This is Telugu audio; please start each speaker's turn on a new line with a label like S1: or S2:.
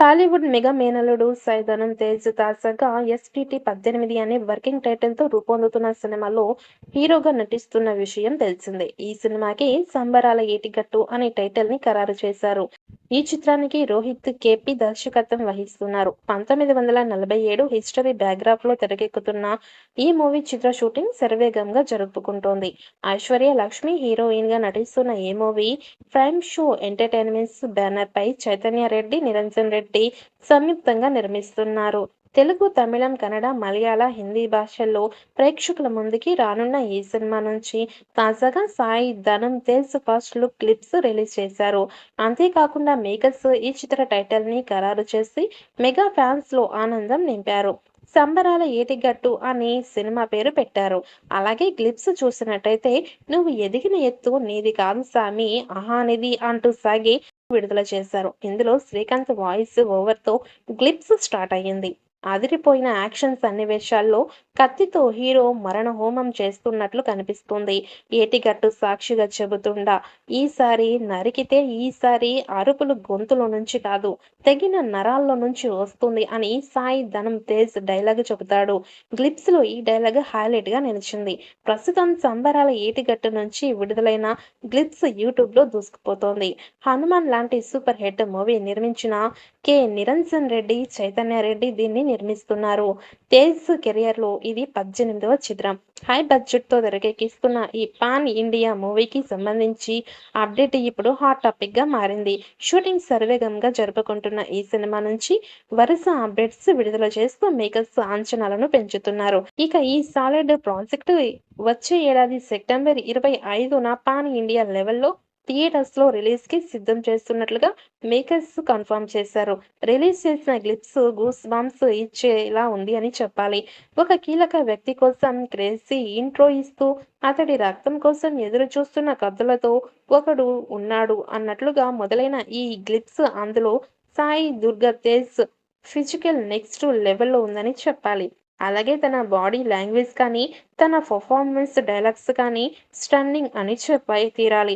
S1: టాలీవుడ్ మెగా మేనల్లుడు సైదనం తేజ్ తాజాగా ఎస్టీటీ 18 అనే వర్కింగ్ టైటిల్‌తో రూపొందుతున్న సినిమాలో హీరోగా నటిస్తున్న విషయం తెలిసిందే. ఈ సినిమాకి 'సంబరాల ఏటిగట్టు' అనే టైటిల్‌ని ఖరారు చేశారు. ఈ చిత్రానికి రోహిత్ కేపీ దర్శకత్వం వహిస్తున్నారు. 1947 హిస్టరీ బ్యాక్‌డ్రాప్‌లో తెరకెక్కుతున్న ఈ మూవీ చిత్ర షూటింగ్ శరవేగంగా జరుపుకుంటోంది. ఐశ్వర్య లక్ష్మి హీరోయిన్‌గా నటిస్తున్న ఈ మూవీ ప్రైమ్ షో ఎంటర్‌టైన్మెంట్స్ బ్యానర్‌పై చైతన్య రెడ్డి, నిరంజన్ రెడ్డి సంయుక్తంగా నిర్మిస్తున్నారు. తెలుగు, తమిళం, కన్నడ, మలయాళ, హిందీ భాషల్లో ప్రేక్షకుల ముందుకి రానున్న ఈ సినిమా నుంచి తాజాగా Sai Dharam Tej first look clips release చేశారు. అంతేకాకుండా మేకర్స్ ఈ చిత్ర టైటిల్‌ని ఖరారు చేసి మెగా ఫ్యాన్స్‌లో ఆనందం నింపారు. 'సంబరాల ఏటిగట్టు' అని సినిమా పేరు పెట్టారు. అలాగే గ్లిప్స్ చూసినట్టయితే 'నువ్వు ఎదిగిన ఎత్తు నీది కాదు సామి ఆహానిది' అంటూ సాగే విడుదల చేశారు. ఇందులో శ్రీకాంత్ వాయిస్ ఓవర్‌తో గ్లిప్స్ స్టార్ట్ అయ్యింది. అదిరిపోయిన యాక్షన్ సన్నివేశాల్లో కత్తితో హీరో మరణ హోమం చేస్తున్నట్లు కనిపిస్తుంది. ఏటిగట్టు సాక్షిగా చెబుతుండా ఈసారి నరికితే ఈసారి అరుపులు గొంతులో నుంచి కాదు తెగిన నరాల్లో నుంచి వస్తుంది అని సాయి ధరమ్ తేజ్ డైలాగ్ చెబుతాడు. గ్లిప్స్‌లో ఈ డైలాగ్ హైలైట్‌గా నిలిచింది. ప్రస్తుతం 'సంబరాల ఏటిగట్టు' నుంచి విడుదలైన గ్లిప్స్ యూట్యూబ్‌లో దూసుకుపోతోంది. 'హనుమాన్' లాంటి సూపర్ హిట్ మూవీ నిర్మించిన నిరంజన్ రెడ్డి, చైతన్య రెడ్డి దీన్ని నిర్మిస్తున్నారు. తేజ్ కెరియర్‌లో ఇది 18వ చిత్రం. హై బడ్జెట్‌తో తెరకెక్కిస్తున్న ఈ పాన్ ఇండియా మూవీకి సంబంధించి అప్డేట్ ఇప్పుడు హాట్ టాపిక్‌గా మారింది. షూటింగ్ శరవేగంగా జరుపుకుంటున్న ఈ సినిమా నుంచి వరుస అప్డేట్స్ విడుదల చేస్తూ మేకర్స్ అంచనాలను పెంచుతున్నారు. ఇక ఈ సాలిడ్ ప్రాజెక్ట్ వచ్చే ఏడాది సెప్టెంబర్ 25న పాన్ ఇండియా లెవెల్‌లో థియేటర్స్‌లో రిలీజ్‌కి సిద్ధం చేస్తున్నట్లుగా మేకర్స్ కన్ఫర్మ్ చేశారు. రిలీజ్ చేసిన గ్లిప్స్ గూస్ బంప్స్ ఇచ్చేలా ఉంది అని చెప్పాలి. ఒక కీలక వ్యక్తి కోసం క్రేజీ ఇంట్రో ఇస్తూ అతడి రక్తం కోసం ఎదురు చూస్తున్న కత్తులతో ఒకడు ఉన్నాడు అన్నట్లుగా మొదలైన ఈ గ్లిప్స్ అందులో సాయి దుర్గా తేజ్ ఫిజికల్ నెక్స్ట్ లెవెల్‌లో ఉందని చెప్పాలి. అలాగే తన బాడీ లాంగ్వేజ్ కానీ, తన పెర్ఫార్మెన్స్ డైలాగ్స్ కానీ స్టన్నింగ్ అని చెప్పి తీరాలి.